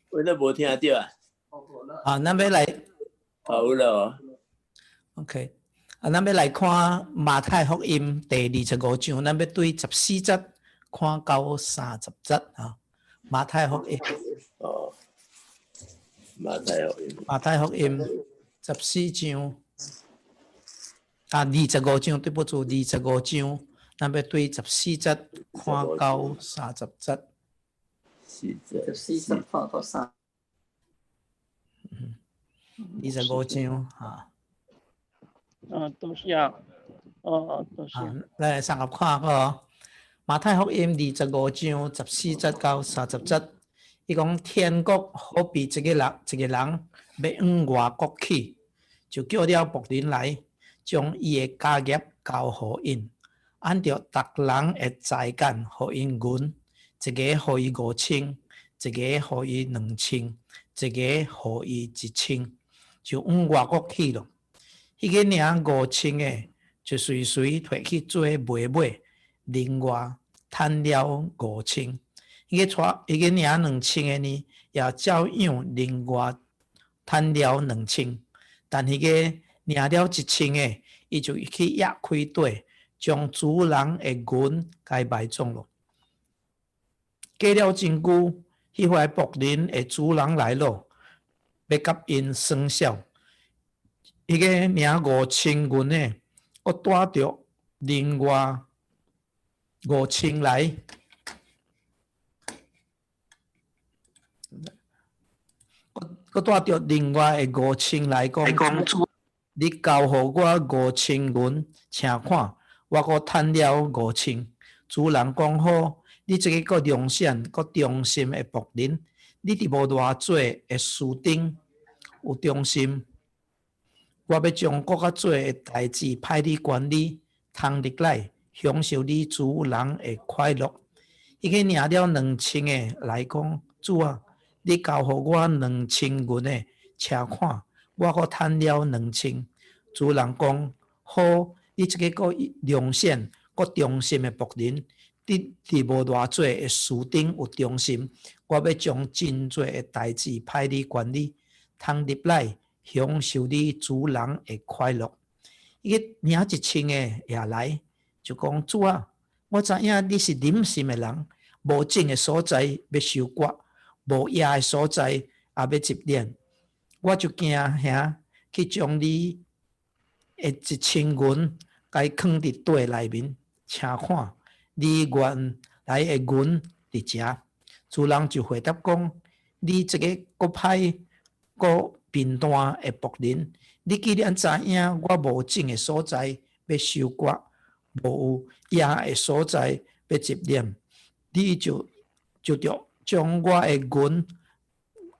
我都无听到啊。啊，咱要来。有了。OK， 咱要来看马太福音第25章，咱要对14节看到30节啊。马太福音。马太福音14章25章，对不住，25章，咱要对14节看到30节。14节看到30。25章啊。都是啊。都是。来上合看个马太福音25章14节到30节，伊讲天国好比一个人要往外国去，就叫了仆人来，将伊的家业交予因，按照逐人的财产予因分，一个予伊5,000，一个予伊2,000，一个予伊1,000，就往外国去了。迄个领5,000的，就随摕去做卖，另外赚了5,000。迄个领2,000的呢，也照样另外赚了2,000。但迄个领了1,000的，伊就去压开底，将主人的银该埋葬了。过了真久，迄块仆人的主人来了，要甲因算账。迄个领5,000银的，我带着另外5,000来，我带着另外的5,000来讲，你交予我5,000银，请看，我阁赚了5,000。主人讲好，你这个阁良善、阁忠心的仆人，你伫无偌做的事顶有忠心。我要将更较多的代志派你管理，通入来享受你主人的快乐。伊个领了2,000的来讲，主啊，你交予我2,000银的，请看，我阁赚了2,000。主人讲好，你这个阁良善、阁忠心的仆人，你伫无偌做的事顶有忠心，我要将真多的代志派你管理，通入来享受你主人的快乐。伊个领1,000的也来，就讲主啊，我知影你是忍心的人，无种的所在要收割，无野的所在也要集敛。我就惊遐去将你的1,000银该放伫袋内面，请看你原来的银伫遮。主人就回答讲：你这个国歹国贫惰的仆人，你既然知影我无种的所在要收割，无野的所在要集敛，你就着将我的银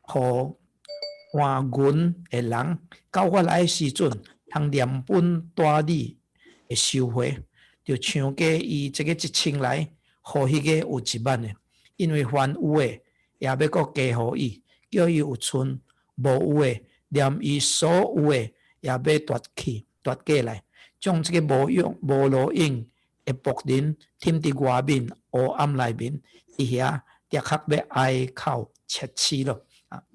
互换银的人，到我来的时阵，通连本带利的收回，就像个伊这个1,000来，互迄个有100,000的，因为凡有的也要搁加互伊，叫伊有剩；无有的，连伊所有的也要夺过来，将这个无路用的仆人添伫外面黑暗内面，伊遐立刻要哀哭切齿咯。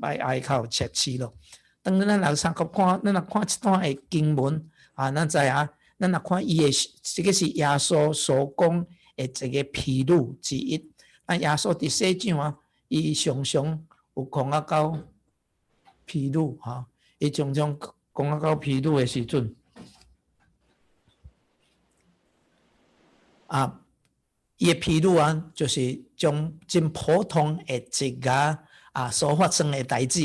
哀哭切齿咯。当咱来上课看，咱若看一段的经文咱知影，咱若看伊的这个是耶稣所讲的一个譬喻之一。耶稣伫世上伊常常有讲到譬喻伊常常讲到譬喻的时阵，伊的譬喻就是将真普通的一家所发生的代志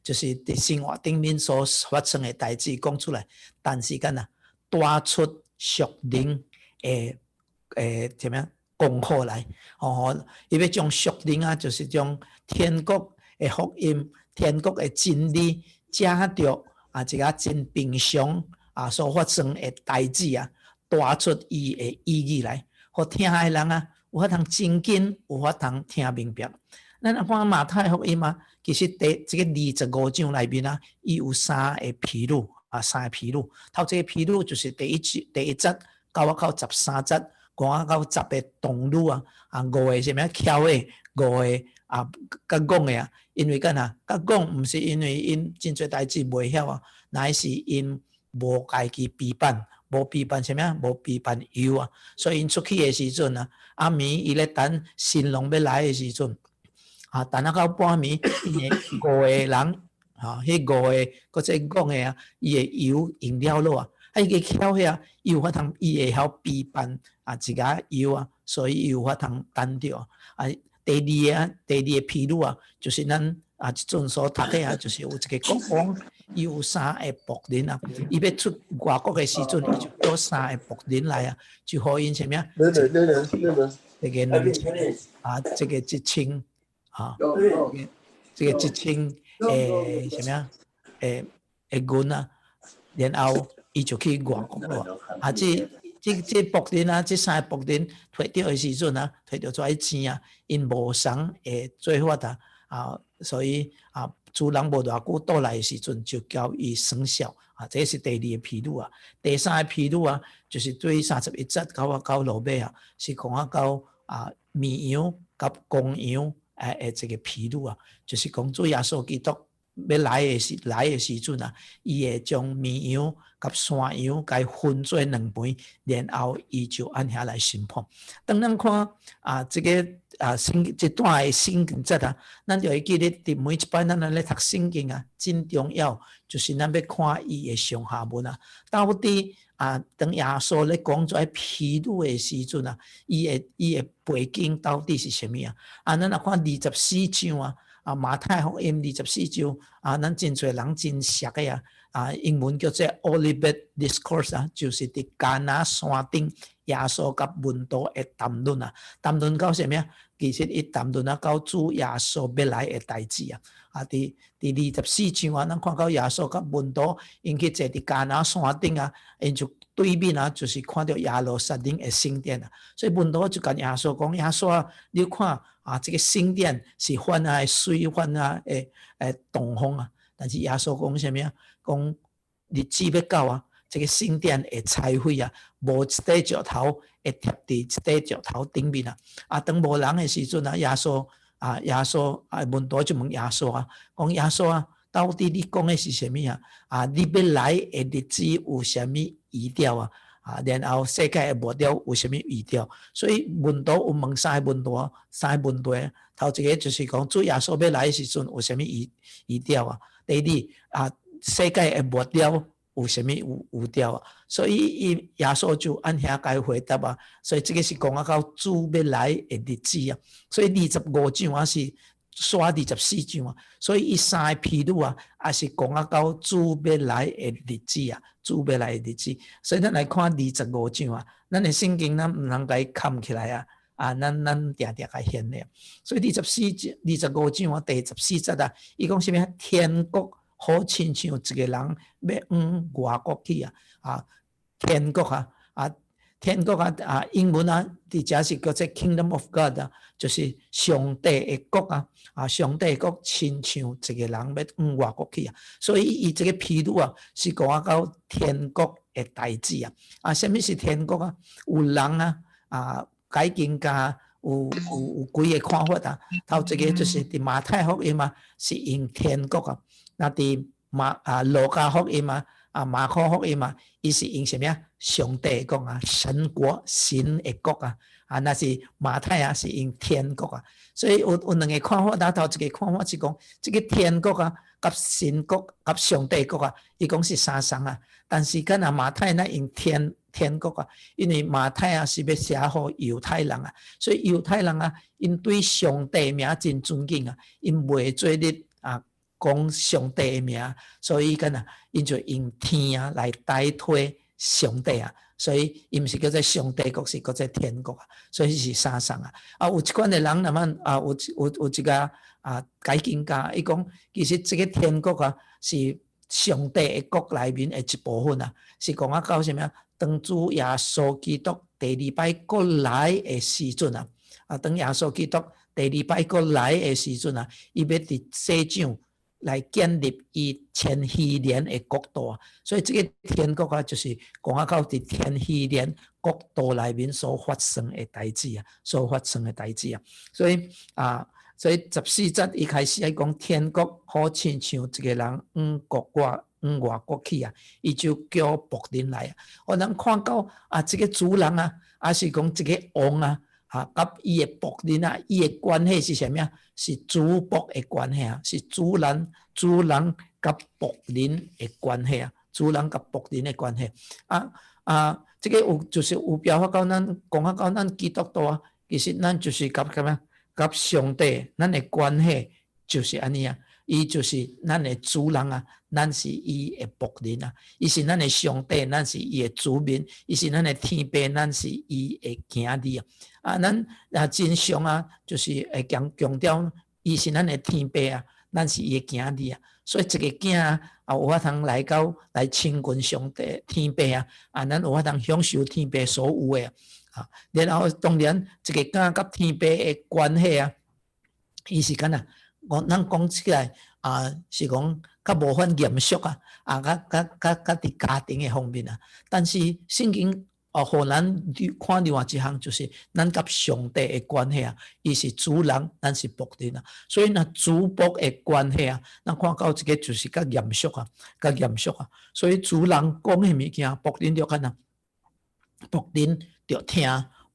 就是伫生活顶面所发生的代志讲出来，但是带出属灵的怎么样功课来伊要将属灵就是将天国的福音、天国的真理，借着一个真平常所发生的代志带出伊的意义来，互听的人有法通真紧，有法通听明白。咱看马太福音其实这个25章内面伊有3个譬喻3个譬喻。头这个譬喻就是第一节到13节，讲到10个童女5个什么巧的，5个甲讲的啊，因为干啊，甲讲毋是因为因真侪代志袂晓啊，乃是因无家己备办，无备办啥物啊？无备办油啊，所以因出去的时阵啊，暗暝伊咧等新郎要来的时阵，等到半暝，因的5个人，迄5个搁再讲的啊，伊的油用了咯啊，伊个巧遐，伊有法通，伊会晓备办一个油啊，所以伊有法通等着啊。第二个譬如啊，就是咱即阵所读的啊，就是有一个国王，伊有3个仆人啊，伊要出外国的时阵，伊就叫3个仆人来啊，就互因啥物啊？这个2000这个1000这个1000啥物啊？银啊，然后伊就去外国咯。这仆人啊，这3个仆人摕到的时阵啊，摕到遮钱啊，因无送会做法所以主人无偌久倒来的时阵，就交伊生效这是第2个譬喻啊。第3个譬喻啊，就是对31节到落尾啊，是讲到绵羊甲公羊这个譬喻啊，就是讲主耶稣基督要来的时阵啊，伊会将绵羊甲山羊甲分做2边，然后伊就按遐来审判。当咱看这个这段的圣经节啊，咱就会记得伫每一摆咱咧读圣经啊，真重要就是咱要看伊的上下文啊。到底当耶稣咧讲做譬喻的时阵啊，伊的背景到底是啥物啊？咱若看24章啊。马太福音24章咱真侪人真熟的英文叫做 Olivet Discourse 就是伫迦拿山顶耶稣甲门徒的谈论谈论到啥物其实伊谈论到主耶稣要来的代志伫24章咱看到耶稣甲门徒因去坐伫迦拿山顶因就对面就是看到耶路撒冷的圣殿所以门徒就跟耶稣讲：耶稣你看这个圣殿是翻的水，翻的东方但是耶稣讲啥物讲日子要到这个圣殿会拆毁无一块石头会贴伫一块石头顶面当无人的时阵耶稣门徒就问耶稣讲耶稣到底你讲的是啥物你要来的日子有啥物预兆然后世界的末了有啥物预兆？所以门徒有问3个问题，头一个就是讲主耶稣要来的时阵有啥物预兆第二世界的末了有啥物预兆所以耶稣就按遐该回答所以这个是讲到主要来的日子所以25章是刷24章所以伊3个譬喻也是讲到主要来的日子主要来的日子，所以咱来看25章咱的圣经咱毋通甲伊藏起来咱定定甲显的，所以25章第14节伊讲啥物天国好亲像一个人要往外国去天国天国英文伫遮是叫做 Kingdom of God 就是上帝的国上帝的国亲像一个人要往外国去所以伊这个譬喻是讲到天国的代志什么是天国有人解经家有几个看法头一个就是伫马太福音是用天国那伫路加福音马可福音伊是用啥物上帝的国神国神的国那是马太是用天国所以有2个看法头一个看法是讲这个天国甲神国甲上帝国伊讲是相同但是敢若马太用天国因为马太是要写予犹太人所以犹太人因对上帝名真尊敬因袂做咧讲上帝的名所以敢若因就用天来代替上帝所以伊毋是叫做上帝国是叫做天国所以是相同有一款的人有一个解经家伊讲其实这个天国是上帝的国内面的一部分是讲到啥物当主耶稣基督第2摆过来的时阵当耶稣基督第2摆过来的时阵伊要伫世上来建立伊千禧年的国度所以这个天国就是讲到伫千禧年国度内面所发生的代志所以所以14节一开始讲天国好亲像一个人往外国去啊，伊就叫仆人来啊。我咱看到啊，这个主人啊，还是讲这个王啊，甲伊的仆人啊，伊的关系是啥物啊？是主仆的关系啊，是主人甲仆人的关系啊，主人甲仆人的关系这个就是有表达到咱讲到咱基督徒啊，其实咱就是甲上帝咱的关系就是安尼啊，伊就是咱的主人啊，咱是伊的仆人啊，伊是咱的上帝，咱是伊的子民，伊是咱的天父，咱是伊的囝儿啊。咱真相啊，就是会强调，伊是咱的天父啊，咱是伊的囝儿啊。所以一个囝有法通来亲近上帝天父啊，咱有法通享受天父所有的然后当然一个囝甲天父的关系啊，伊是敢若咱讲起来是讲较无法严肃甲伫家庭的方面但是圣经互咱看另外一项，就是咱甲上帝的关系伊是主人，咱是仆人所以主仆的关系咱看到这个就是较严肃所以主人讲的物件，仆人就敢若仆人就听，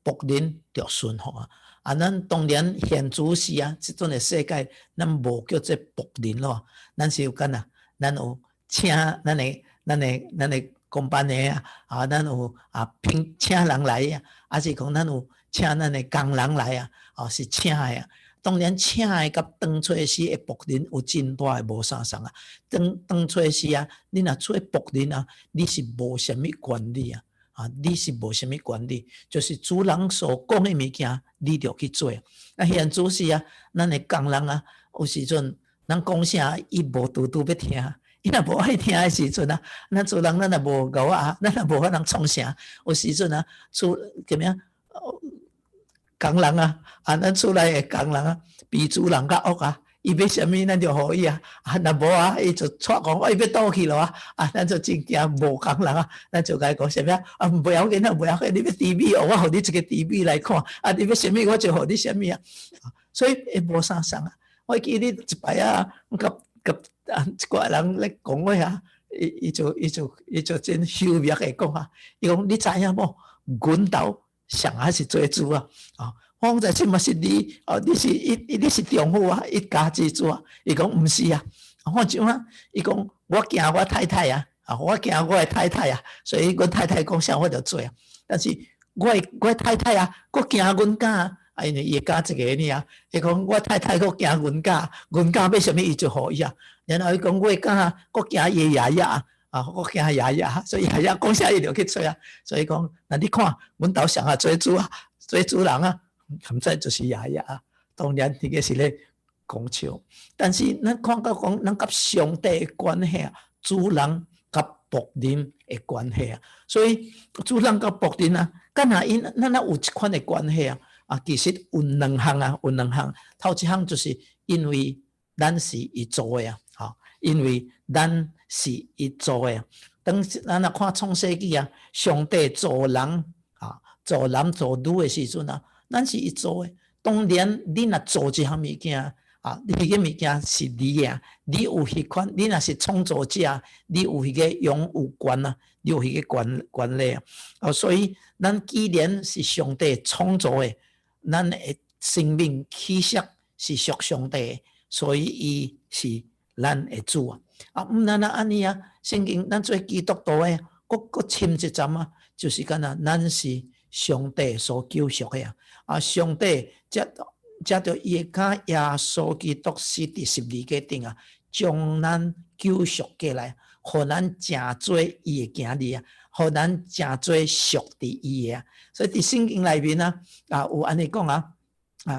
仆人就顺服咱当然现主时即阵的世界，咱无叫做仆人咯，咱是有敢若咱有请咱的公班的咱有请人来还是讲咱有请咱的工人来是请的当然请的甲当初时的仆人有真大的无相同当初时你若做仆人你是无啥物权利你是无啥物权利，就是主人所讲的物件，你就去做。现主时咱的工人有时阵咱讲啥，伊无拄要听。伊若无爱听的时阵咱主人咱也无够咱也无法通创啥。有时阵怎么样？工人咱厝内的工人比主人较恶伊要啥物咱就互伊若无伊就带讲伊要倒去咯咱就真惊无工人咱就甲伊讲啥物不要紧不要紧，你要 TV 我互你一个 TV 来看你要啥物我就互你啥物所以会无相同我记得一摆甲一寡人咧讲话伊就真羞蔑的讲伊讲你知影无？阮兜上还是做主我讲在即嘛是你你是丈夫一家之主伊讲毋是我像伊讲我惊我太太我惊我的太太所以阮太太讲啥我就做但是我的太太佫惊阮囝因为伊会教一个尔伊讲我太太佫惊阮囝要啥物伊就互伊然后伊讲我囝佫惊伊爷爷我惊爷爷所以爷爷讲啥伊就去做所以讲那你看阮兜上做主人毋知就是爷爷当然这个是咧讲笑，但是咱看到讲咱甲上帝的关系主人甲仆人的关系所以主人甲仆人敢若咱有一款的关系其实有两项头一项就是因为咱是伊做的因为咱是伊做的当咱看创世纪上帝造人造女的时阵咱是伊做的当然你若做一项物件你迄个物件是你的你有迄款你若是创造者你有迄个拥有权你有迄个权利所以咱既然是上帝创造的咱的生命气息是属上帝的所以伊是咱的主毋但安尼圣经咱做基督徒的佫深一层就是敢若咱是上帝所救赎的上帝藉着伊的囝耶稣基督死伫十字架顶将咱救赎过来，互咱诚做伊的囝儿互咱诚做属伫伊的所以伫圣经内面有安尼讲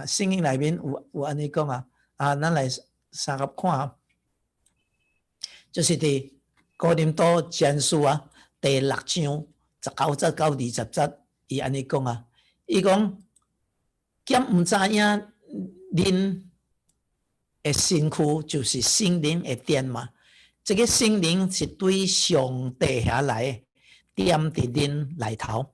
圣经内面有安尼讲咱来三合看就是伫哥林多前书第6章19节到20节，伊安尼讲伊讲兼毋知影恁的身躯就是圣灵的殿嘛？这个圣灵是对上帝下来点伫恁内头，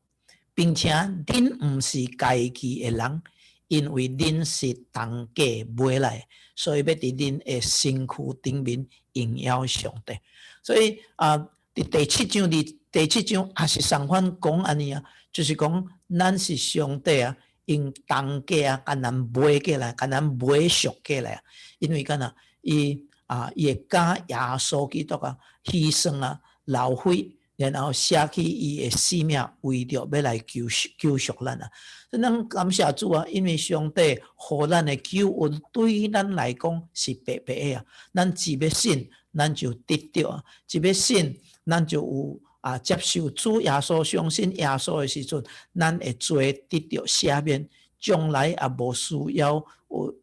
并且恁毋是家己的人，因为恁是当价买来的，所以要伫恁的身躯顶面荣耀上帝。所以伫第7章第7章也是相反讲安尼啊，就是讲咱是上帝啊，用当价啊，甲咱买过来，甲咱买赎过来啊。因为干呐，伊会教耶稣基督啊，牺牲啊，流血，然后舍去伊的性命，为着要来救赎咱啊。所以咱感谢主啊，因为上帝互咱的救恩对咱来讲是白白的啊。咱只要信，咱就得着啊；只要信，咱就有接受主耶稣，相信耶稣的时阵，咱会做得着赦免，将来也无需要有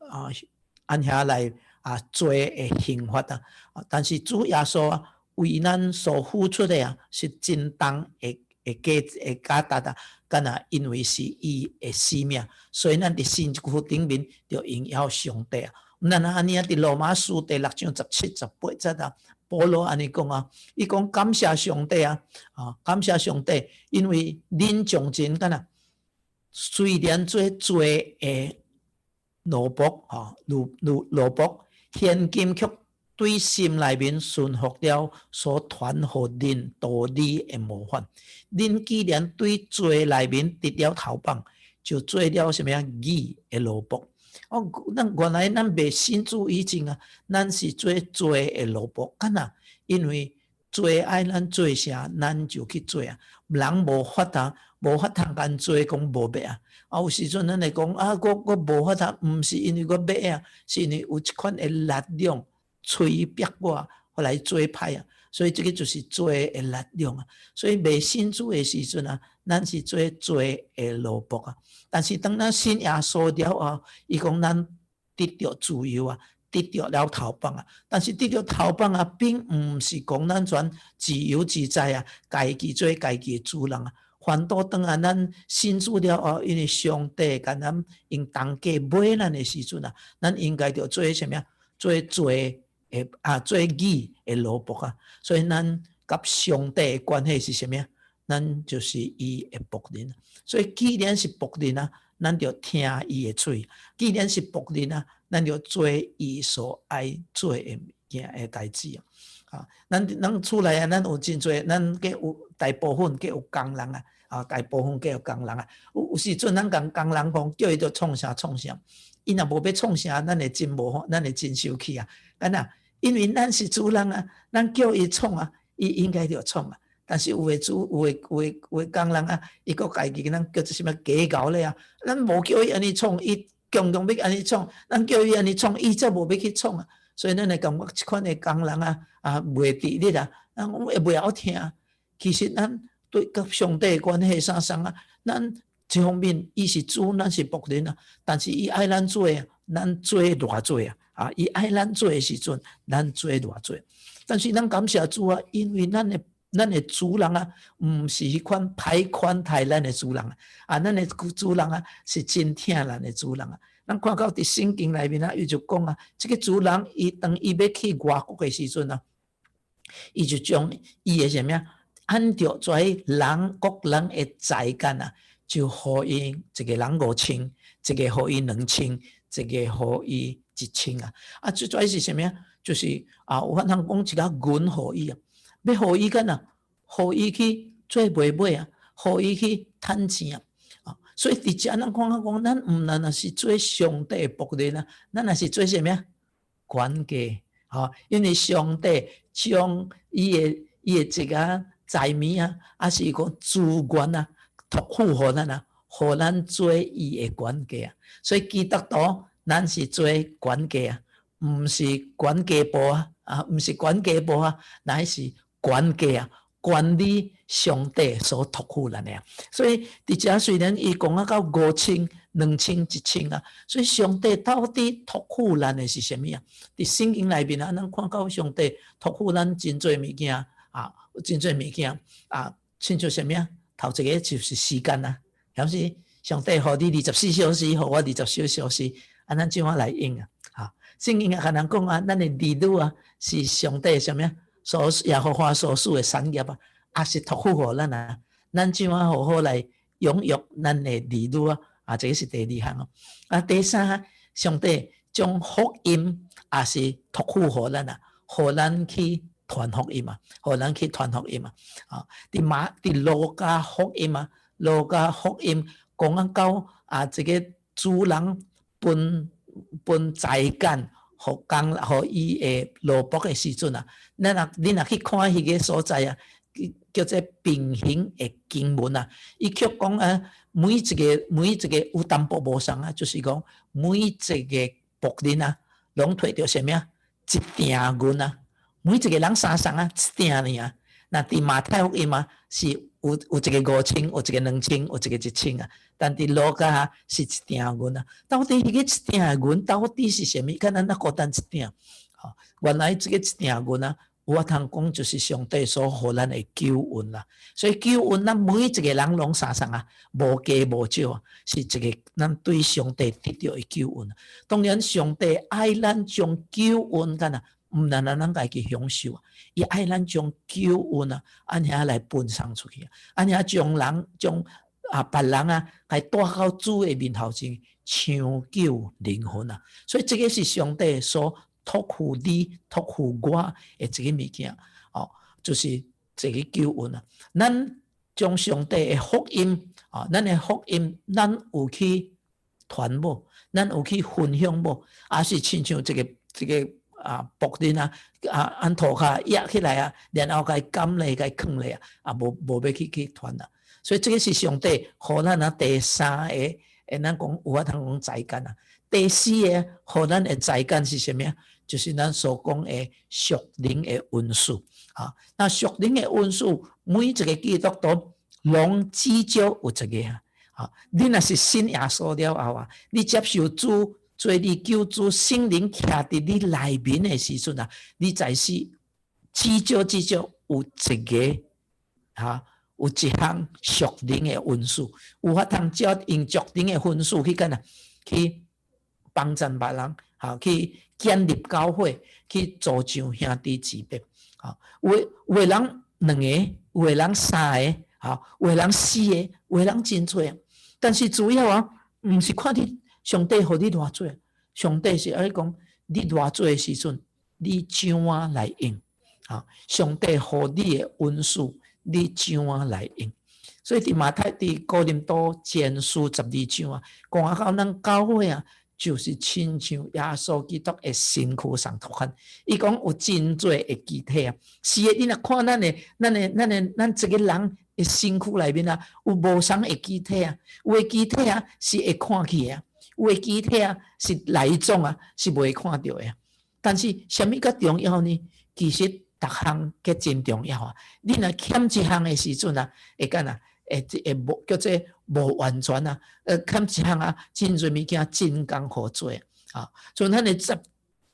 按遐来做的刑罚啊。但是主耶稣啊，为咱所付出的啊，是真当会价值啊。干呐，因为是伊的生命，所以咱伫身躯顶面就荣耀上帝啊。咱安尼啊，伫罗马书第6章17、18节啊，保罗安尼讲啊，伊讲感谢上帝啊，感谢上帝，因为恁将真干呐，虽然做罪的奴仆奴仆，现今却对心内面顺服了所传互恁道理的模范。恁既然对罪内面得了头棒，就做了什么呀？义的奴仆。咱原来咱未信主以前啊，咱是做罪的奴仆，干呐？因为罪爱咱做啥，咱就去做啊。人无法通干做讲无欲啊。有时阵咱会讲我无法通，毋是因为我欲啊，是因为有一款的力量催逼我来做歹啊。所以这个就是罪的力量啊。所以未信主的时阵啊，咱是做罪的奴仆啊。但是当咱信耶稣了后，伊讲咱得到自由啊，得到了头棒啊。但是得到头棒啊，并唔是讲咱全自由自在啊，家己做家己的主人啊。反倒当然咱信主了后，因为上帝甲咱用当价买咱的时阵啊，咱应该要做什么呀？做义的奴仆啊。所以咱甲上帝的关系是什么呀？咱就是伊的仆人。所以既然是仆人啊，咱就听伊的嘴；既然是仆人啊，咱就做伊所爱做的物件的代志啊。咱厝内啊，咱有真侪，咱计有大部分计有工人啊，大部分计有工人啊。有时阵咱共工人讲，叫伊着创啥创啥，伊若无要创啥，咱会真无，咱会真生气啊。干呐？因为咱是主人啊，咱叫伊创啊，伊应该着创啊。但是有诶工人啊，伊个家己咱叫做什么假搞咧啊？咱无叫伊安尼创，伊强要安尼创，咱叫伊安尼创，伊则无要去创啊。所以咱会感觉即款诶工人袂伫力啊，咱会袂晓听。其实咱对甲上帝诶关系啥啊？咱一方面伊是主，咱是仆人啊，但是伊爱咱做啊，咱做偌做啊？伊爱咱做诶时阵，咱做偌做。但是咱感谢主啊，因为咱的主人啊，毋是迄款歹款待咱的主人啊，咱的主人啊是真疼咱的主人啊。咱看到伫圣经内面啊，伊就讲啊，这个主人当伊要去外国的时阵啊，伊就将伊的什么呀，按照在各人的财干啊，就互伊一个人5,000，一个互伊2,000，一个互伊1,000啊。这主要是什么呀？就是有法通讲一个银互伊啊。要互伊干呐，互伊去做买卖啊，互伊去趁钱啊。所以伫遮咱看讲，咱毋单是做上帝仆人啊，咱也是做什么呀？管家因为上帝将伊的一个财物啊，是讲资源啊，托付互咱啊，互咱做伊的管家啊。所以基督徒咱是做管家啊，毋是管家部毋是管家部乃是管家啊，管理上帝所托付咱的啊。所以伫遮虽然伊讲到5,000、2,000、1,000所以上帝到底托付咱的是什么啊？伫圣经内面咱看到上帝托付咱真侪物件真侪物件亲像什么啊？头一个就是时间啊，是不是？上帝互你24小时，互我24小时，咱怎样来用啊？圣经也甲咱讲咱的儿女是上帝什么呀？耶和华所属的产业也是托付互咱咱怎样好好来拥有咱的儿女这个是第2项哦。第3，上帝将福音也是托付互咱啊，互咱去传福音嘛，互咱去传福音嘛。伫路加福音嘛，路加福音讲到这个主人分财产互伊的奴仆的时阵啊，你若去看迄个所在啊，叫做平行的经文啊，伊却讲每一个有淡薄无相啊，就是讲每一个仆人啊，拢摕到什么啊？一鼎银啊，每一个人3双啊，一鼎尔啊。那伫马太福音嘛，是有一个5000，有一个2000，有一个1000啊。但伫路加是一鼎银啊。到底迄个一鼎银到底是什么？看咱那孤单一鼎。原来这个一鼎银啊，我通讲就是上帝所予咱的救恩啦。所以救恩咱每一个人拢3双啊，无加无少啊，是一个咱对上帝得到的救恩。当然，上帝爱咱将救恩干啊。毋单单咱家己享受啊，伊爱咱将救恩啊，安遐来分送出去啊，安遐将别人啊，来带到主的面头前，抢救灵魂啊。所以这个是上帝所托付你、托付我的这个物件，就是这个救恩啊。咱将上帝的福音啊，咱的福音，咱有去传无？咱有去分享无？还是亲像这个。仆人啊，按涂骹压起来啊，然后甲伊甘咧，甲伊藏咧啊，无要去传啊。所以这个是上帝互咱啊第3个，咱讲有法通讲财产啊。第4个互咱的财产是什么啊？就是咱所讲的属灵的恩赐啊。那属灵的恩赐，每一个基督徒拢至少有一个啊。你若是信耶稣了后啊，你接受主。做你救主圣灵徛伫你内面的时阵啊，你才是至少有一个有一项属灵的恩赐，有法通照用属灵的恩赐去干啊，去帮助别人，去建立教会，去助长兄弟姊妹。有的人2个，有的人3个，有的人4个，有的人真多。但是主要啊，毋是看你。上帝予你偌多，上帝是爱讲你偌多的时阵，你怎样来用？上帝予你的恩赐，你怎样来用？所以伫马太伫哥林多前书12章啊，讲到咱教会啊，就是亲像耶稣基督的身躯上托款。伊讲有真多的肢体啊，是的，你若看咱这个人的身躯内面啊，有无相的肢体啊，有的肢体啊是会看起啊。有的肢体啊是内脏啊是袂看到的，但是什么较重要呢？其实逐项皆真重要啊！你若欠一项的时阵啊，会干啊？会无叫做无完全啊？欠一项啊，真侪物件真艰苦做啊！所以咱的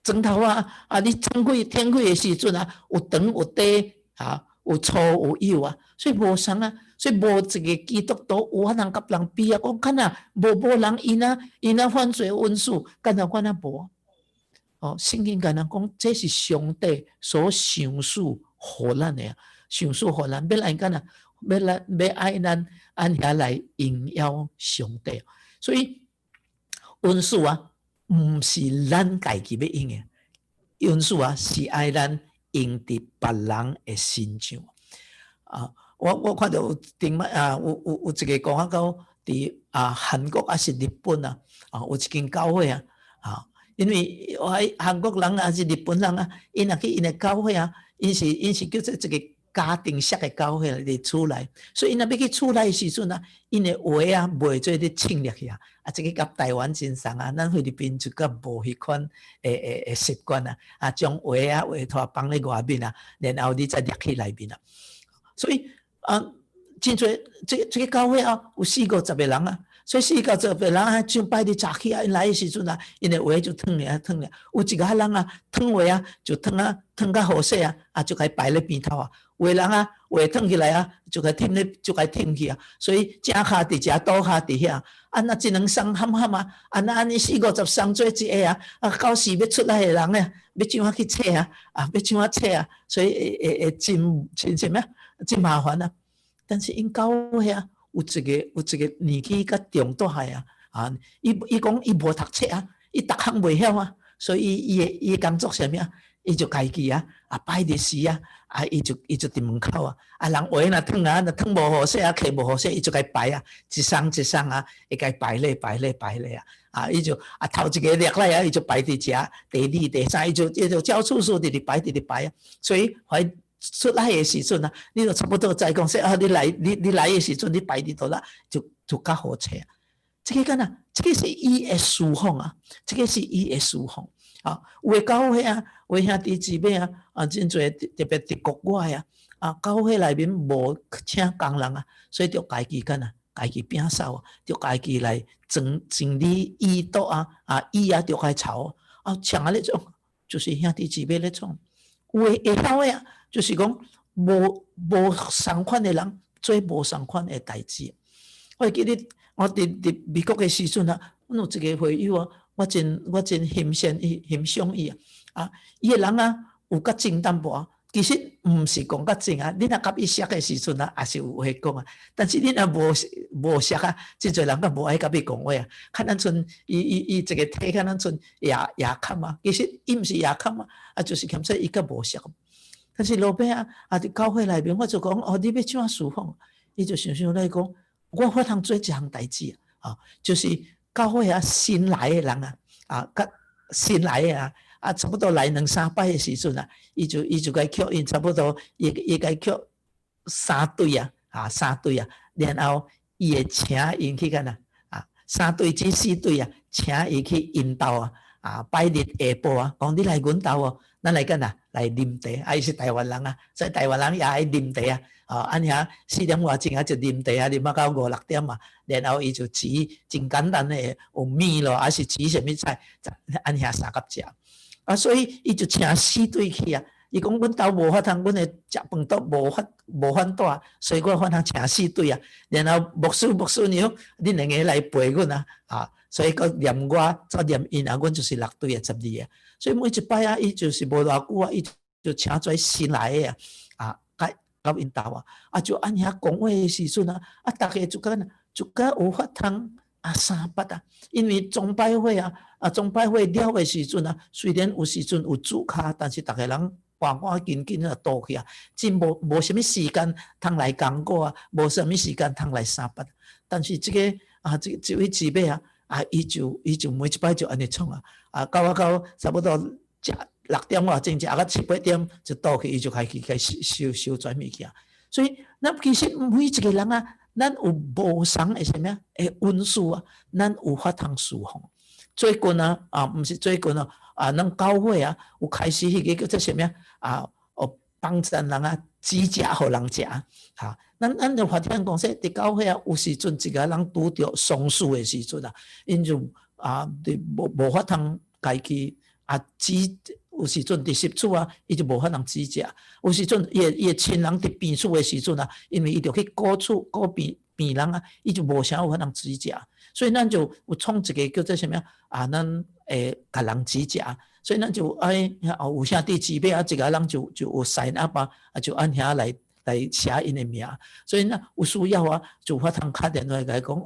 砖头啊，你天开的时阵啊，有长有低啊，有粗有幼啊，所以无相啊。所以无一个基督徒有法通甲人比啊！讲看啊，无人因犯罪恩赐，干那管啊无。圣经甲咱讲，这是上帝所赏赐互咱的，赏赐互咱，要来干啊，要爱咱按遐来荣耀上帝。所以恩赐啊，毋是咱家己要用的，恩赐啊是爱咱用伫别人的身上啊。我看到有顶有一个讲到伫韩国还是日本啊，有一间教会啊，因为我喺韩国人还是日本人啊，因若去因的教会啊，因是叫做一个家庭式的教会伫厝内，所以因若要去厝内的时阵啊，因的话啊袂做咧侵略去啊，这个甲台湾真相啊，咱菲律宾就甲无迄款诶习惯啊，将话托放咧外面啊，然后你再掠去内面啊，所以。真侪这个教会啊，有40-50个人啊，所以40-50个人啊，像拜日早起啊，因来的时阵啊，因的话就烫咧，有一个人啊，烫话啊，就烫到好势啊，就该摆咧边头啊，有的人啊，话烫起来啊，就该添咧，就该添去啊，所以正骹伫遮，倒骹伫遐，那一两双喊啊，那安尼40-50双做一个啊，到时要出来的人咧，要怎样去找啊，要怎样找啊，所以会真什么？真麻烦啊！但是因教会啊，有一个年纪较中大啊，啊，伊讲伊无读册啊，伊逐项袂晓啊，所以伊工作啥物啊？伊就家己啊，摆日时啊，伊就伫门口啊，人话若烫啊，若烫无好势啊，客无好势，伊就该摆啊，一双一双啊，会该摆咧啊，伊就头一个落来啊，伊就摆伫遮，第二、第三，伊就照次数直摆啊，所以出来的时阵啊，你就差不多再讲说啊，你来的时阵，你摆伫倒啦，就较好找啊。这个干呐，这个是伊的思想啊，这个是伊的思想啊。有的教会啊，有的兄弟姊妹啊，真侪特别伫国外啊，教会内面无请工人啊，所以就家己干呐，家己摒扫啊，就家己来整理衣桌啊，衣啊就该炒啊，像啊那种就是兄弟姊妹那种，有的会晓的啊，就是讲无相款的人做无相款的代志。我记得我伫美国的时阵啊，阮有一个会友啊，我真欣赏伊啊，伊个人啊有较正淡薄，其实毋是讲较正啊，你若甲伊熟的时阵啊，也是有话讲啊，但是你若无熟啊，真侪人甲无爱甲伊讲话啊，看咱像伊一个体看咱像牙坎啊，其实伊毋是牙坎啊，就是欠说伊较无熟。但是路边伫教会内面，我就讲哦，你要怎思想？伊就想来讲。我法通做一项代志啊，就是教会新来的人甲新来的差不多来2-3摆的时阵伊就该吸引差不多伊该吸3对3对然后伊会请因去干3对至4对请伊去引导拜日下晡讲你来阮兜哦，咱来干来啉茶伊是台湾人所以台湾人也爱啉茶安遐4点外钟就啉茶啉到5-6点然后伊就煮真简单的有面咯，还是煮什么菜，安遐三甲食所以伊就请4对去伊讲阮兜无法通，阮的食饭桌无法大，所以我法通请4对然后牧师娘，恁两个来陪阮所以佮念我再念因阮就是6对12所以每一摆伊就是无偌久伊就请做新来的到因兜就按遐讲话的时阵大家就甲有法通三八因为宗拜会宗拜会了的时阵虽然有时阵有主卡，但是大家人赶紧倒去真无什么时间通来讲过无什么时间通来三八。但是这个这位姊妹伊就每一摆就安尼创到差不多食6点外钟，食到7-8点就倒去，伊就开始收转物件。所以咱其实每一个人咱有无相的什么的因素咱有法通思想。最近毋是最近咱教会有开始迄个叫做什么帮助人煮食互人食咱就发现讲说，伫教会有时阵一个人拄着丧事的时阵因就无法通家己煮。有时阵伫习厝伊就无法通煮食；有时阵伊亲人伫病厝的时阵因为伊着去顾厝顾病人伊就无啥有法通煮食。所以咱就有创一个叫做什么咱会甲人煮食。所以咱就有啥弟姊妹一个人就有 sign up 就按遐来写因的名。所以有需要就法通打电话来讲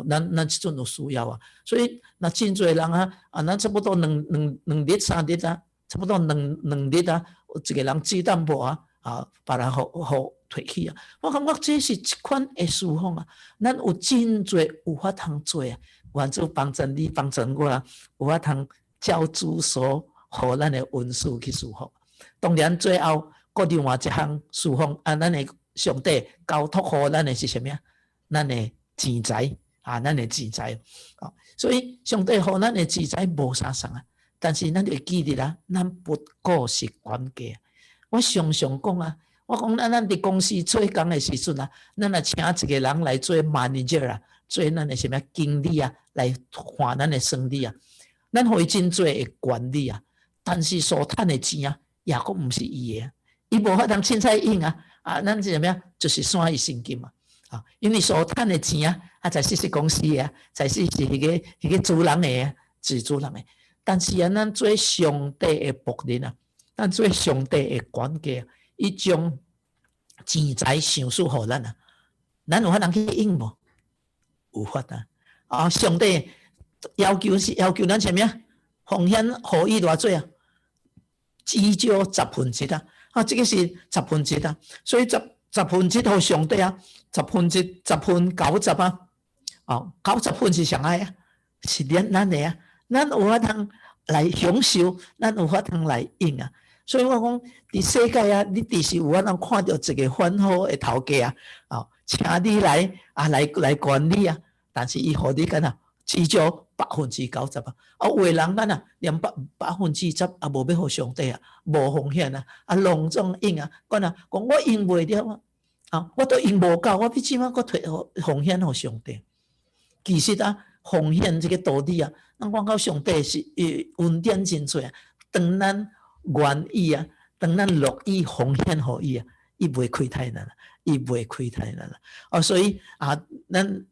咱即阵有需要所以那真侪人咱差不多2日3日差不多2日一个人煮淡薄别人好退去我感觉这是一款的思想咱有真侪有法通做愿主帮助你帮助我有法通照主所互咱的恩赐去思想。当然最后搁另外一项思想咱的上帝交托互咱的是什么咱的钱财咱的钱财所以上帝互咱的钱财无啥送但是咱就记得咱不过是管家。我常常讲我讲咱伫公司做工的时阵咱若请一个人来做 manager 做咱的什么经理来看咱的生理咱互伊真多的管理但是所赚的钱也佫毋是伊的伊无法通凊彩用咱是什么就是算伊现金因为所赚的钱才是公司的才是迄个主人的是主人的。但是咱做上帝的仆人咱做上帝的管家，伊将钱财赏赐互咱有法通去用无？有法上帝要求是要求咱什么？奉献予伊偌济啊？至少1/10啊！这个是1/10啊，所以10%予上帝啊，10分90啊，90分是上爱啊，是咱的啊，咱有法通来享受，咱有法通来用啊。所以我讲，伫世界啊，你伫是有法通看到一个很好的头家啊，请你来管理啊，但是伊予你干啊，至少90%啊。有的人干啊，连10%也无要予上帝啊，无奉献啊，隆重用啊，讲我用袂了啊，我都用无够，我必须我奉献予上帝。其实啊，奉献这个道理啊，咱讲到上帝是恩典真多啊，当咱愿意啊，当咱乐意奉献予伊啊，伊袂亏待咱，伊袂亏待咱啦。所以啊，咱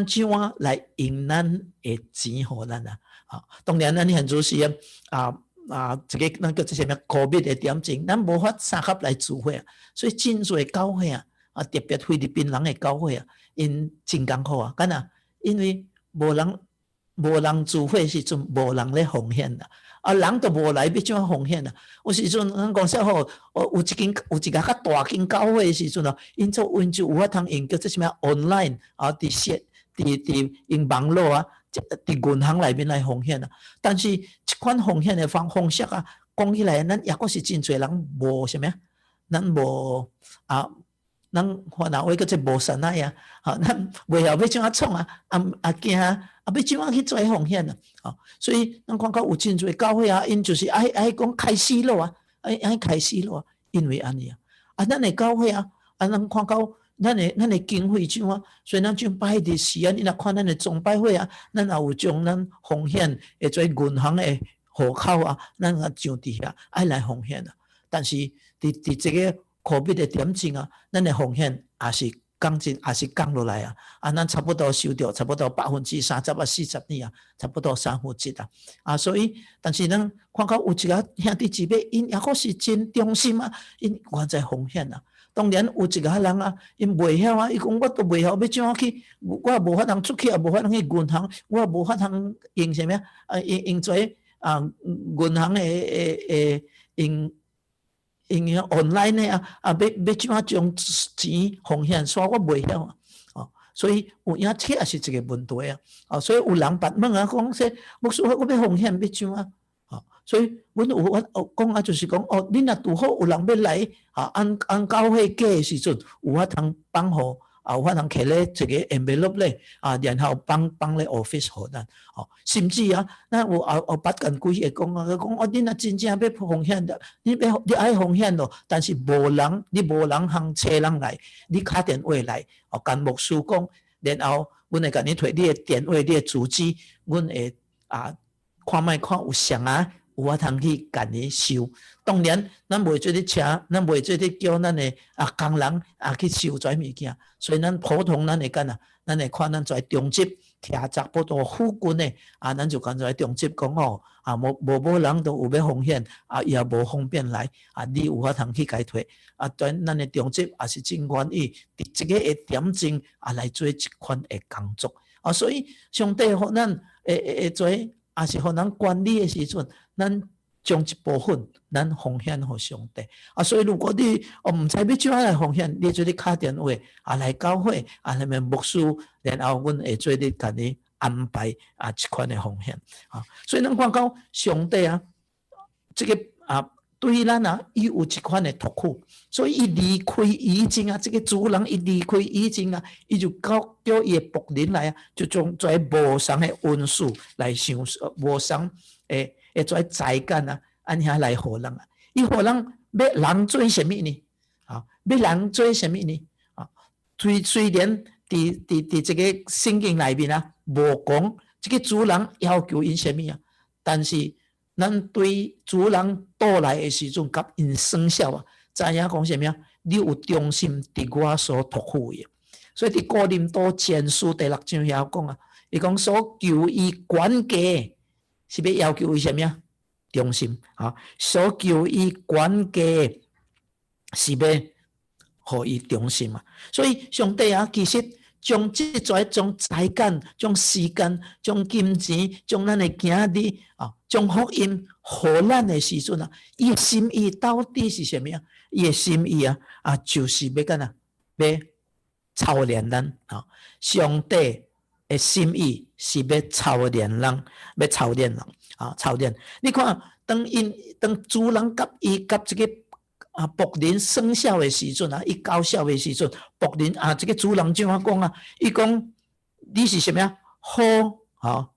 怎啊来用咱的钱予咱啊？当然咱现在是这个那个这什么 COVID 的点睛，咱无法三合来聚会啊，所以真侪教会啊，特别菲律宾人的教会啊，因真艰苦啊，干啊？因为无人聚会时阵，无人咧奉献啦。人都无来，要怎样奉献啊？有时阵咱讲说吼，有一个较大间教会时阵哦，因做温就有法通用叫做什么 online 伫用网络啊，伫银行内面来奉献啊。但是这款奉献的方式啊，讲起来，咱也阁是真侪人无什么，咱无咱华人话叫做无神爱啊，咱袂晓要怎样创啊，惊要怎样去做奉献啊，所以咱看到有真侪教会啊，因就是爱讲开始咯啊，爱开始咯啊，因为安尼啊，咱的教会啊，咱看到咱的经费怎啊，所以咱就摆伫时啊，你若看咱的崇拜会啊，咱也有将咱奉献会做银行的户口啊，咱也上伫遐爱来奉献啊，但是伫这个COVID的点睛啊，咱的奉献也是降落来啊，咱差不多收到差不多30%啊40呢啊，差不多1/3啊，所以但是咱看到有一个兄弟姊妹，因也阁是真忠心啊，因愿在奉献啊。当然有一个人啊，因袂晓啊，伊讲我都袂晓要怎样去，我也无法通出去，也无法通去银行，我也无法通用什么用做银行的用 online 的要怎样将钱奉献，所以我袂晓啊，所以有影这也是一个问题啊，所以有人捌问啊，讲说牧师，我要奉献要怎啊？所以阮有讲啊，就是讲你若拄好有人要来按教会价的时阵，有法通帮互有法通摕咧一个 envelope 咧然后帮咧 office 互咱甚至咱有捌干几个讲你若真正要奉献的，你爱奉献咯，但是你无人通找人来，你打电话来跟牧师讲，然后阮会甲你摕你的电话、你的主机，阮会看卖看有谁有法通去甲你收。当然咱袂做咧请，咱袂做咧叫咱的工人去收遮物件，所以咱普通咱会干咱会看咱遮中级徛杂不多附近的咱就干遮中级讲无人都有要奉献伊也无方便来你有法通去解脱咱的中级也是真愿意伫这个点睛来做一款的工作所以上帝互咱会做也是互咱管理的时阵，咱将一部分咱奉献予上帝所以如果你唔知要怎样来奉献，你做你打电话来教会来问牧师，然后阮会做你甲你安排一款的奉献所以咱看到上帝这个对咱伊有一款的托付，所以伊离开以前这个主人伊离开以前伊就叫伊的仆人来就将这无偿的恩赐来享受，无偿的这才干安遐来互人伊互人要人做什么呢要人做什么呢虽然伫这个圣经内面无讲这个主人要求因什么但是咱对主人倒来的时阵，甲因生效知影讲什么你有忠心伫我所托付的，所以伫哥林多前书第6章遐讲伊讲所求伊管家是要求伊什么忠心所求伊管家是要互伊忠心所以上帝其实将即种才干、将时间、将金钱、将咱的囝仔啊，将福音互咱的时阵啊，伊的心意到底是什么呀？伊的心意啊，就是要干要操练咱啊。上帝的心意是要操练人，要操练人啊，操练。你看，当主人甲这个僕人生效的时阵啊，伊高效的时阵，僕人这个主人怎样讲啊？伊讲你是什么呀？好啊！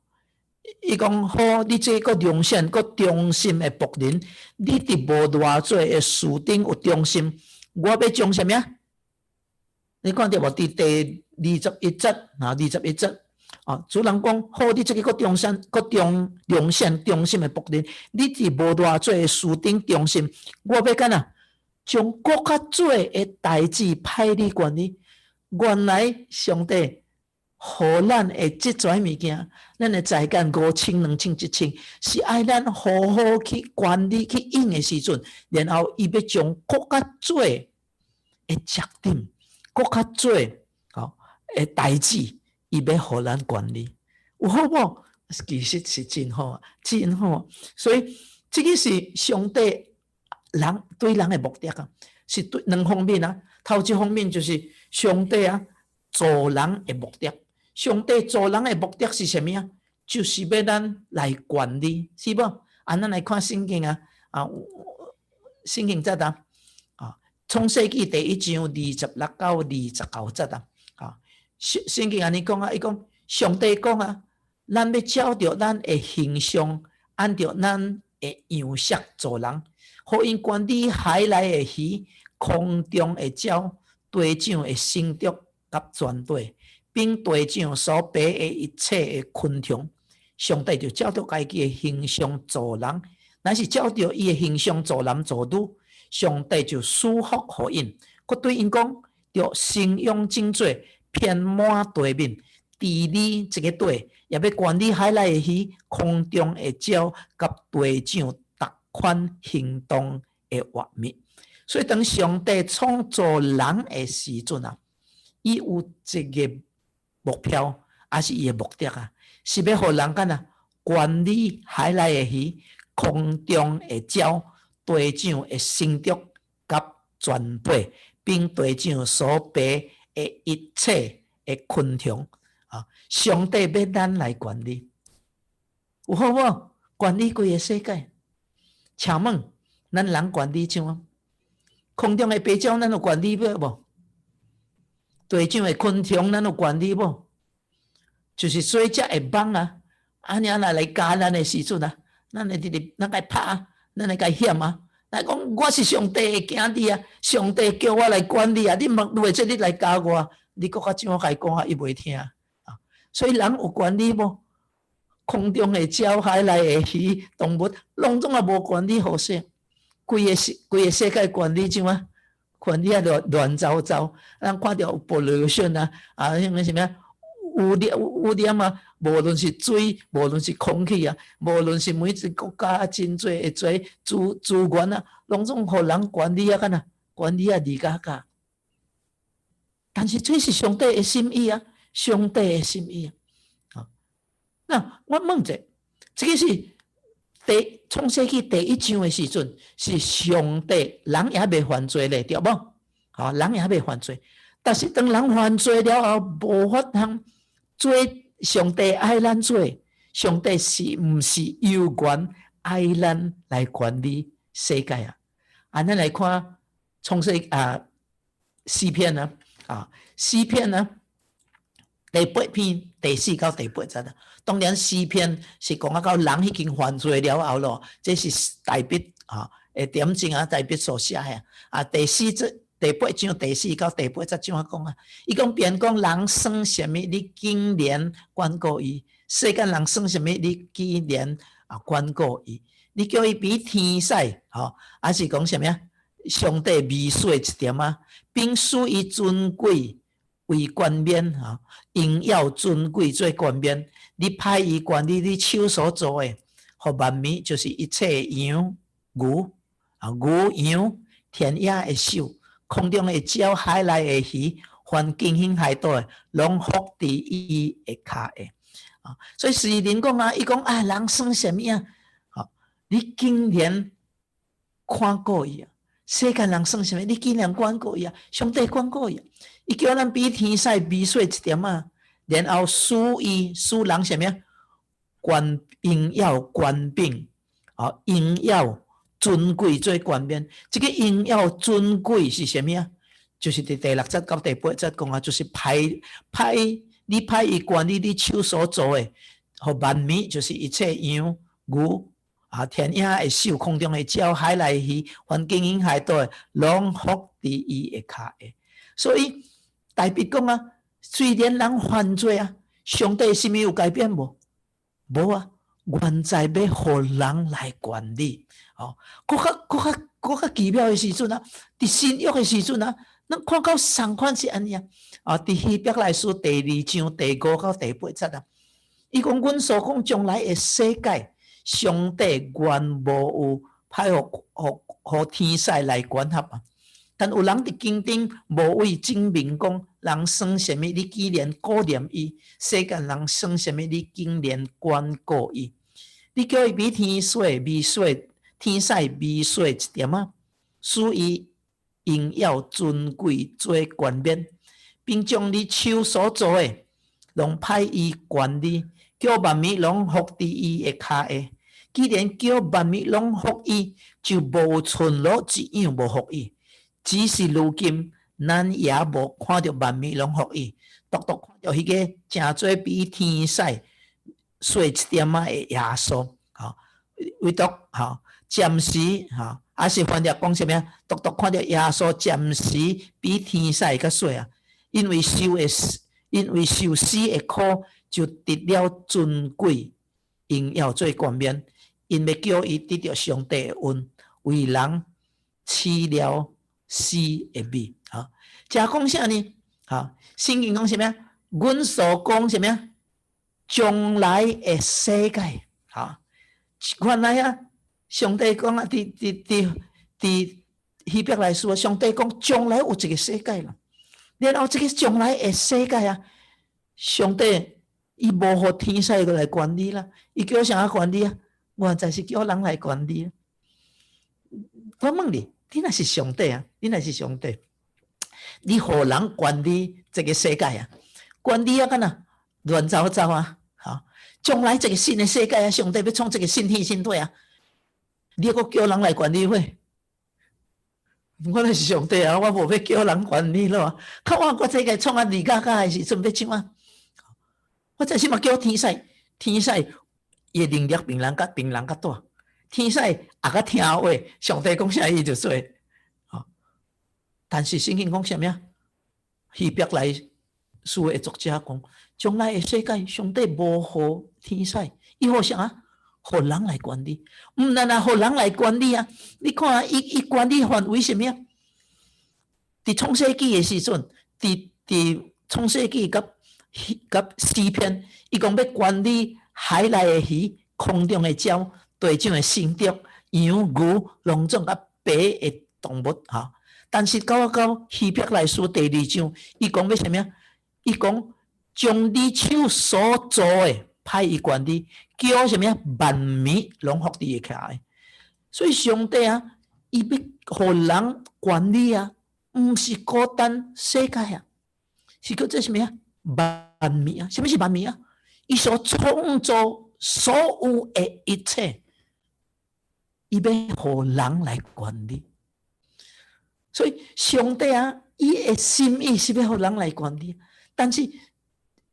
伊讲好，你这个良善、个忠心的僕人，你伫无偌济的事顶有忠心，我要将什么呀？你看到无？伫第21节21节主人讲好，你这个个良善、忠心的僕人，你伫无偌济的事顶忠心，我要干啊？将更较多的代志派你管理。原来上帝互咱的即种物件，咱的才干5000、2000、1000，是爱咱好好去管理、去用的时阵，然后伊要将更较多的责任、更较多的代志，伊要互咱管理，有好无？其实是真好，真好。所以这个是上帝。人对人的目的是对两方面头一方面就是上帝做人的目的。上帝做人的目的是什么就是要咱来管理，是不？咱来看圣经圣经节创世纪第1章26到29节圣经安尼讲伊讲上帝讲咱要照着咱的形象，按照咱的样式做人。互因管理海内的鱼、空中的鸟、地上的生畜甲全地，并地上所爬的一切的昆虫。上帝就照着家己的形象做人，若是照着伊的形象做男做女，上帝就赐福互因。佮对因讲，要生养精壮，遍满地面，治理这个地，也要管理海内的鱼、空中的鸟甲地上款行动的活物，所以当上帝创造人的时阵伊有一个目标，也是伊的目的是要互人管理海内的鱼、空中的鸟、地上的生畜甲全地，并地上所爬的一切的昆虫上帝要咱来管理，有好无？管理规个世界。请问，咱人管理怎？空中的飞鸟，咱有管理无？地上的昆虫，咱有管理无？就是水只会网安尼来加咱的时阵咱会咱该拍，咱会该险来讲，我是上帝的囝儿上帝叫我来管理你或者你来教我，你搁较怎甲伊讲伊袂听所以人有管理无？空中的鸟、海内的鱼、动物，拢总无管理好势，规个世界管理怎管理乱糟糟，咱看到有 pollution 像什么污染无论是水，无论是空气无论是每一个国家真多会做资源拢总互人管理管理离家。但是这是上帝的心意上帝的心意那我问者，这个是创世纪第1章的时阵，是上帝人也未犯罪咧，对无？人也未犯罪，但是当人犯罪了后，无法通做上帝爱咱做，上帝是毋是有权爱咱来管理世界咱来看创世诗篇诗篇第8篇第4到第8节当然诗篇是讲到人已经犯罪了后咯，这是大笔的点睛大笔所写的第4节第8章第4到第8节怎样讲伊讲便讲人算什么，你竟然管顾伊；世间人算什么，你竟然管顾伊。你叫伊比天使还是讲什么上帝微小一点并使伊尊贵为冠冕荣耀尊贵做冠冕。你派伊管理你手所做的，互万民就是一切羊、牛牛羊、田野的兽、空中的鸟、海内的鱼、凡经行海道的，拢伏伫伊的骹下。啊，所以是人讲啊，伊讲啊，人算什么啊？好，你竟然看过伊啊！世间人算什么？你竟然管过伊啊！上帝管过伊啊！伊叫咱比天使微小一点啊，然后使人什么啊？荣耀冠冕，啊，荣耀尊贵做冠冕。这个荣耀尊贵是什么啊？就是第6节到第8节讲啊，就是你派伊管理你手所做的，和万物就是一切羊牛啊，天野的兽，空中的鸟，海内的鱼，凡经行海道的，拢伏伫伊的骹下。所以大笔讲啊，虽然人犯罪啊，上帝是咪有改变无？无啊，原在要互人来管理。哦，搁较奇妙的时阵啊，伫新约的时阵啊，咱看到同款是安尼啊。啊，伫希伯来书第2章第5到第8节啊，伊讲阮所讲将来的世界，上帝原无有派互天使来管辖啊。但有人伫经典无为证明讲，人算什么？你既然顾念伊，世间人算什么？你竟然管顾伊？你叫伊比天使微小，天使微小一点啊，使伊荣耀尊贵做冠冕，并将你手所做的，拢派伊管理，叫万物拢伏伫伊的骹下。既然叫万物拢伏伊，就无存落一样无伏伊。只是如今，咱也无看到万物拢伏伊，独独看到迄个诚做比天使小一点仔的耶稣，吼，唯独吼暂时吼，还是翻译讲什么？独独看到耶稣暂时比天使较小啊，因为受死的苦，就得了尊贵荣耀做冠冕，因要叫伊得到上帝的恩，为人饲了死的味。啊，这讲啥呢？啊，圣经讲什么？阮所讲什么？将来的世界。啊，原来啊，上帝讲啊，伫希伯来书，上帝讲将来有一个世界啦。然后这个将来的世界啊，上帝伊无互天使来管理啦，伊叫啥管理啊？原在是叫人来管理啊。我问你。你若是上帝啊！你若是上帝，你互人管理这个世界啊？管理啊，干呐乱糟糟啊！好，将来这个新的世界啊，上帝要创这个新天新地啊，你搁叫人来管理会？我若是上帝啊，我无要叫人管理咯。看我这个创啊二加加的时阵要怎啊？我这是嘛叫天使，天使伊能力比人较大。天使也较听话，上帝讲啥伊就做。但是圣经讲啥物啊？希伯来书的作者讲，将来的世界，上帝无互天使，伊互啥？互人来管理。毋但啊，互人来管理啊！你看啊，伊管理范围啥物啊？伫创世纪的时阵，伫创世纪甲诗篇，伊讲要管理海内的鱼、空中的鸟。地上的生殖、羊、牛、农种甲白的动物哈，但是到希伯来书第2章，伊讲要什么？伊讲将你手所做的派伊管理，叫什么？万物拢伏伫伊骹下。所以上帝啊，伊要互人管理啊，毋是孤单世界啊，是叫做什么啊？万物啊，什么是万物啊？伊所创造所有的一切。伊要互人来管理，所以上帝啊，伊的心意是要互人来管理，但是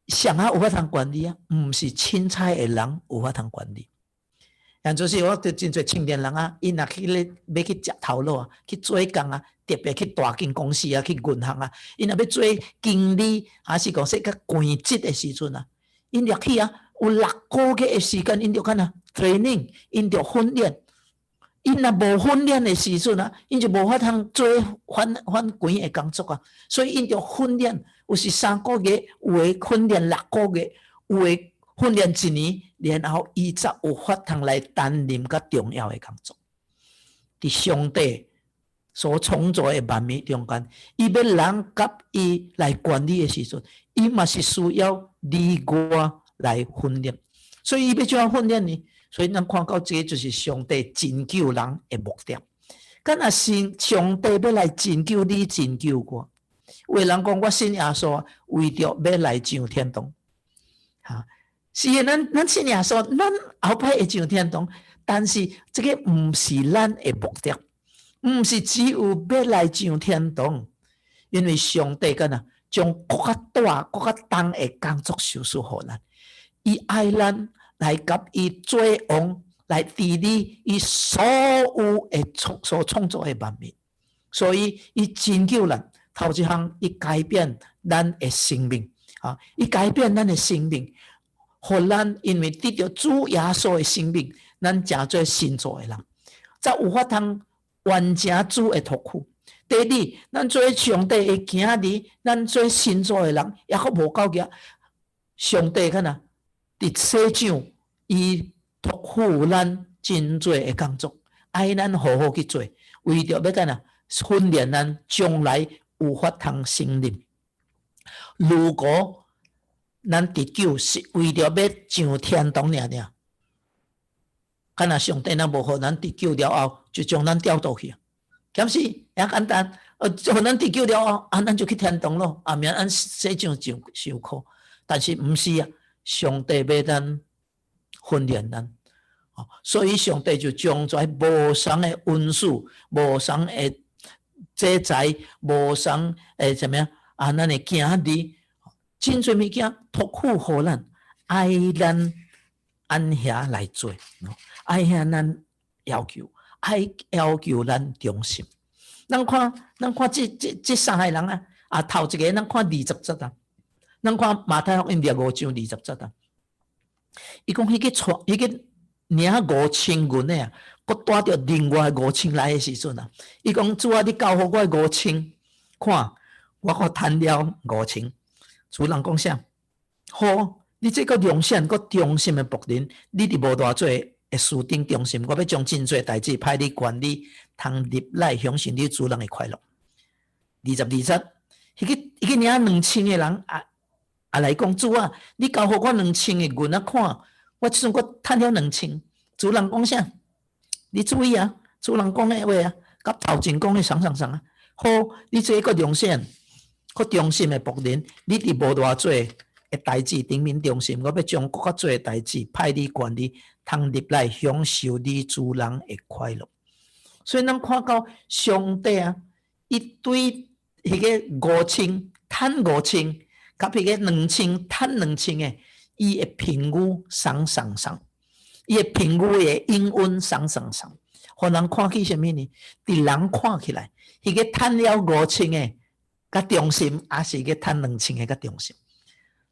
上啊有法通管理啊，毋是凊彩的人有法通管理。像就是我对真侪青年人啊，因若去咧要去食头路啊，去做工啊，特别去大间公司啊，去银行啊，因若要做经理，还是讲说较关职的时阵啊，因入去啊有6个月的时间，因着干啊 training， 因着训练。因若无训练的时阵啊，因就无法通做反权的工作啊。所以因着训练，有是3个月，有的训练6个月，有的训练1年，然后伊才有法通来担任较重要的工作。伫上帝所创造的万物中间，伊要人甲伊来管理的时阵，伊嘛是需要你我来训练。所以伊要怎样训练呢？所以咱看到这个就是上帝拯救人的目的。敢若是上帝要来拯救你、拯救我，有人讲我信耶稣，为着要来上天堂。是的，咱信耶稣，咱后摆会上天堂，但是这个唔是咱的目的，唔是只有要来上天堂，因为上帝敢若将更较大、更较重的工作授予予咱，伊爱咱来甲伊做王，来治理伊所有的所创造的万物，所以伊拯救咱。头一项，伊改变咱的生命，伊改变咱的生命。互咱因为得到主耶稣的生命，咱真做新造的人，才有法通完成主的托付。第二，咱做上帝的囝儿，咱做新造的人，也阁无够格。上帝敢若伫世上，伊托付咱真多的工作，爱咱好好去做，为着要干呐训练咱将来有法通胜任。如果咱得救是为着要上天堂尔，敢若上帝咱无互咱得救了后，就将咱调倒去，敢是也简单。互咱得救了后，咱就去天堂咯，免按世上受苦。但是毋是啊，上帝要咱训练咱，所以上帝就将在无相的恩赐、无相的制裁、无相的怎么样咱的囝儿。真侪物件托付互咱，爱咱按遐来做，爱遐咱要求，爱要求咱忠心。咱看这三个人头一个咱看20节啊，咱看马太福音5章20节啊，伊讲迄个领5000银的佮带着另外5000来的时阵伊讲主啊，你交互我5000，看我可赚了5000。主人讲啥？好，你这个良善、个忠心的仆人，你伫无偌做会私定忠心，我要将真多代志派你管理，通入来享受你主人的快乐。22节，迄个领2000的人来讲，主啊，你交互我2000的银看我即阵我赚了2000。主人讲啥？你注意啊，主人讲的话甲头前讲的相好，你这个良善。个忠心的仆人，你伫无偌做的代志顶面忠心，我要将更较做的代志派你管理，通入来享受你主人的快乐。所以咱看到上帝伊对迄个5000赚5000，甲迄个2000赚2000的，伊的评语送，伊的评语的英文送，互人看起什么呢？伫人看起来，迄个赚了5000的。较忠心，还是去赚2000个较忠心。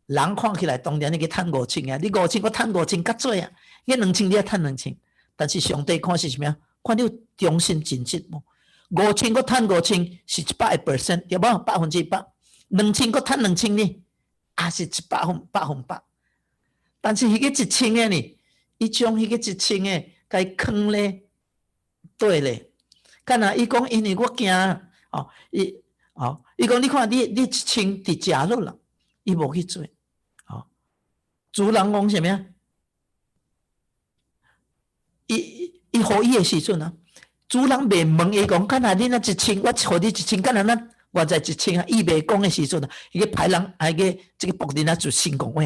人看起来当然你去赚5000啊，你5000我赚5000较多啊，你2000你也赚2000。但是上帝看是什么啊？看你有忠心尽职无？5000我赚5000是100%，对无？100%。2000我赚2000呢，也是100%。但是迄个1000个呢，伊将迄个1000个甲伊藏咧，对咧。敢若伊讲，因为我惊伊讲你看你1000伫食落啦，伊无去做。主人讲啥物啊？伊互伊的时阵主人袂问伊讲，敢若你那1000，我互你1000，敢若咱外在1000伊袂讲的时阵伊个歹人这个仆人就先讲话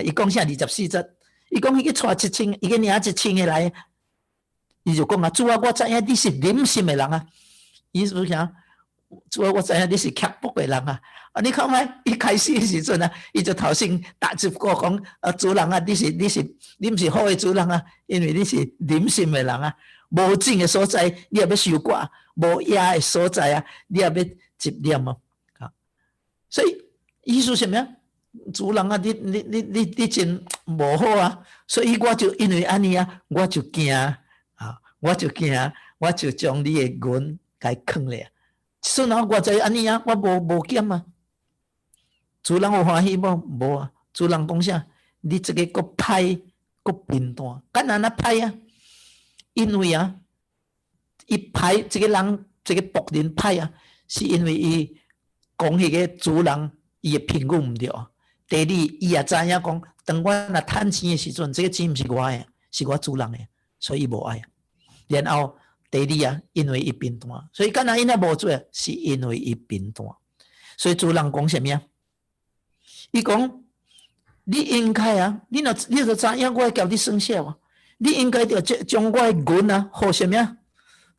伊讲啥24节，伊讲迄个带1000，伊个领1000的来，伊就讲主啊，我知影你是忍心的人意思是啥？主啊，我知影你是刻薄的人你看卖，伊开始的时阵伊就头先打一个讲主人你毋是好的主人因为你是忍心的人无正的所在你也要受挂，无野的所在你也要执念所以意思什么？主人你真无好所以我就因为安尼我就惊我就将你的银甲伊藏咧。所以我知安尼我无减主人有欢喜无主人讲啥？你这个佫歹佫贫惰，敢若歹因为伊歹这个人这个仆人歹啊，是因为伊讲迄个主人伊的评语唔对。第二，伊也知影讲，当我若趁钱的时阵，这个钱唔是我的，是我主人的，所以伊无爱。然后第二啊，因为伊贫惰，所以敢若因也无做，是因为伊贫惰。所以主人讲什么啊？伊讲，你应该啊，你就知影我叫你算数啊，你应该着将我的银啊，互什么啊？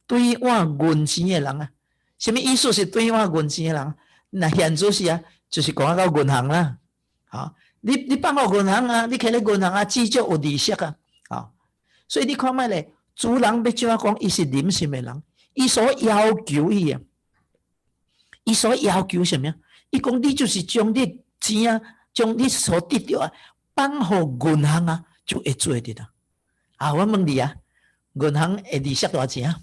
兑换银钱的人啊。什么意思是兑换银钱的人？那现做是啊，就是讲到银行啦。啊，你放到银行啊，你摕咧银行啊，至少有利息啊，啊，所以你看卖咧，主人要怎样讲？伊是忍心的人，伊所要求伊啊，伊所要求什么？伊讲你就是将你钱啊，将你所得到啊，放互银行啊，就会做得到。啊，我问你啊，银行的利息多少钱啊？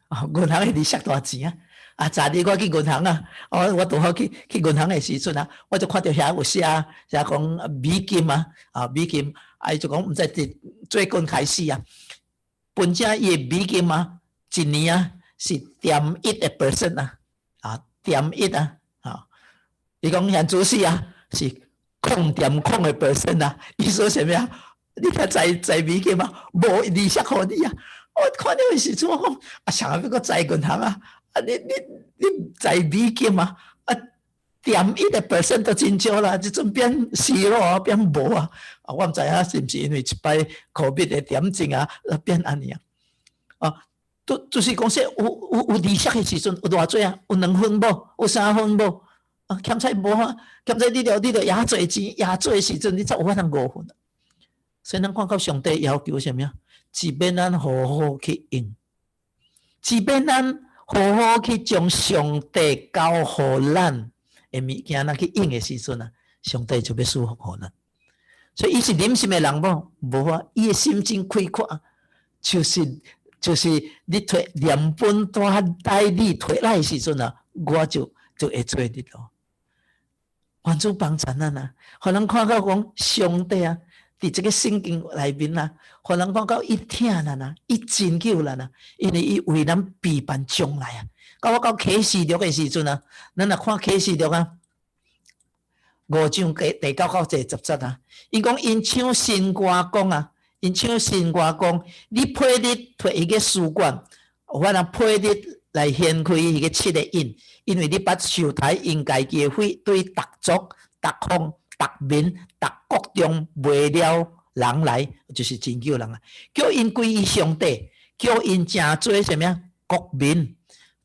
啊，银行的利息多少钱啊？啊！昨日我去银行啊，我拄好去银行的时阵啊，我就看到遐有写讲美金啊，美金，伊就讲毋知最近开始啊，本正伊的美金啊，一年啊是0.1% 啊，0.1啊，伊讲现主席啊是0.0%啊，伊说什么啊？你看在美金啊，无利息互你啊，我看到的时阵我讲啊，想要个在银行啊。啊！你在美金啊，0.1% 都真少啦，即阵变0啊，变无啊！啊，我毋知影是毋是因为一摆 COVID 的点阵啊，变安尼啊？啊，就是讲说有利息的时阵有偌济啊？有2分无？有3分无？啊，欠债无啊？欠债你着也做钱，也做的时阵你才有法通5分。所以咱看到上帝要求什么啊？即便咱好好去用，即便咱好好去将上帝交予咱的物件，咱去用的时阵啊，上帝就要赐福予咱。所以伊是忍心的人无啊，伊的心境开阔，就是你摕2本带你摕来的时阵啊，我就会做得到。愿主帮助咱啊，互咱看到讲上帝啊。伫这个圣经内面啊，互人看到伊疼咱啊，伊拯救咱啊，因为伊为咱备办将来啊。到我到启示录的时阵啊，咱若看启示录啊，5章第9到10节啊，伊讲因唱新歌讲啊，因唱新歌讲，你配日摕伊个书卷，我若配日来掀开伊个7个印，因为你捌受台因家己的血对逐族、逐方。逐民、逐国中卖了人来，就是拯救人啊！叫因归于上帝，叫因正做什么国民，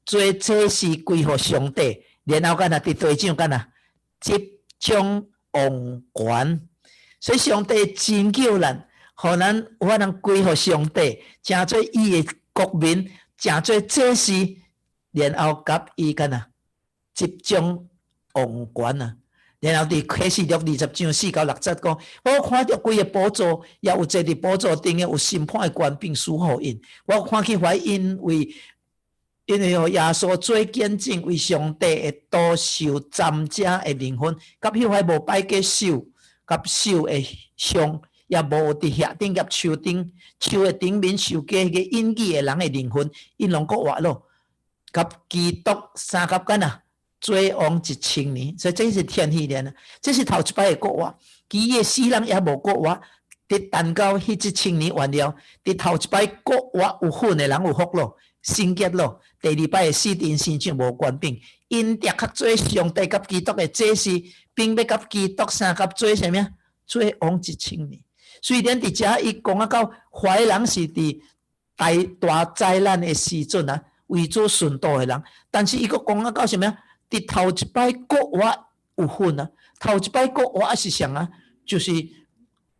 做这是归乎上帝。然后干啊？第第章干啊？集中王权，所以上帝拯救咱，互咱有法通归乎上帝，正做伊的国民，正做这是，然后甲伊干啊？集中王权啊！然后伫启示录20章4到6节讲，我看到规个宝座，也有坐伫宝座顶的有审判的官兵属乎因。我看起来因为耶稣做见证，为上帝的道受斩者的灵魂，甲迄块无拜过手，甲手的像，也无伫遐顶甲树顶，树的顶面受过迄个印记的人的灵魂，因拢国活咯，甲基督三甲干啊？做王1000年，所以这是天气年啊！这是头一摆的国活，其余死人也无国活，伫等到迄1000年完了，伫头一摆国活有份的人有福咯，圣洁咯。第2摆的四殿星就无官兵，因着较做上帝甲基督的祭司，并要甲基督三甲做什么？做王1000年。虽然伫遮伊讲啊到坏人是伫大灾难的时阵啊，为主顺道的人，但是伊佫讲啊到什么？伫头一摆国活有份啊，头一摆国活是啥啊？就是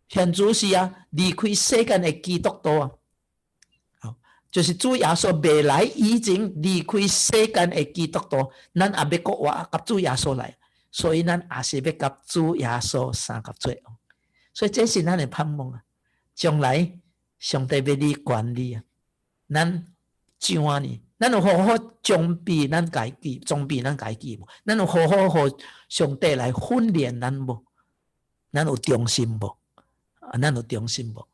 现主是啊，离开世间的基督徒啊，就是主耶稣未来以前离开世间的基督徒，咱也要国活甲主耶稣来，所以咱也是要甲主耶稣三甲做王，所以这是咱的盼望啊！将来上帝要你管理啊，咱怎啊呢？咱有好好装备咱家己，无？咱有好好互上帝来训练咱无？咱有忠心无？咱有忠心无？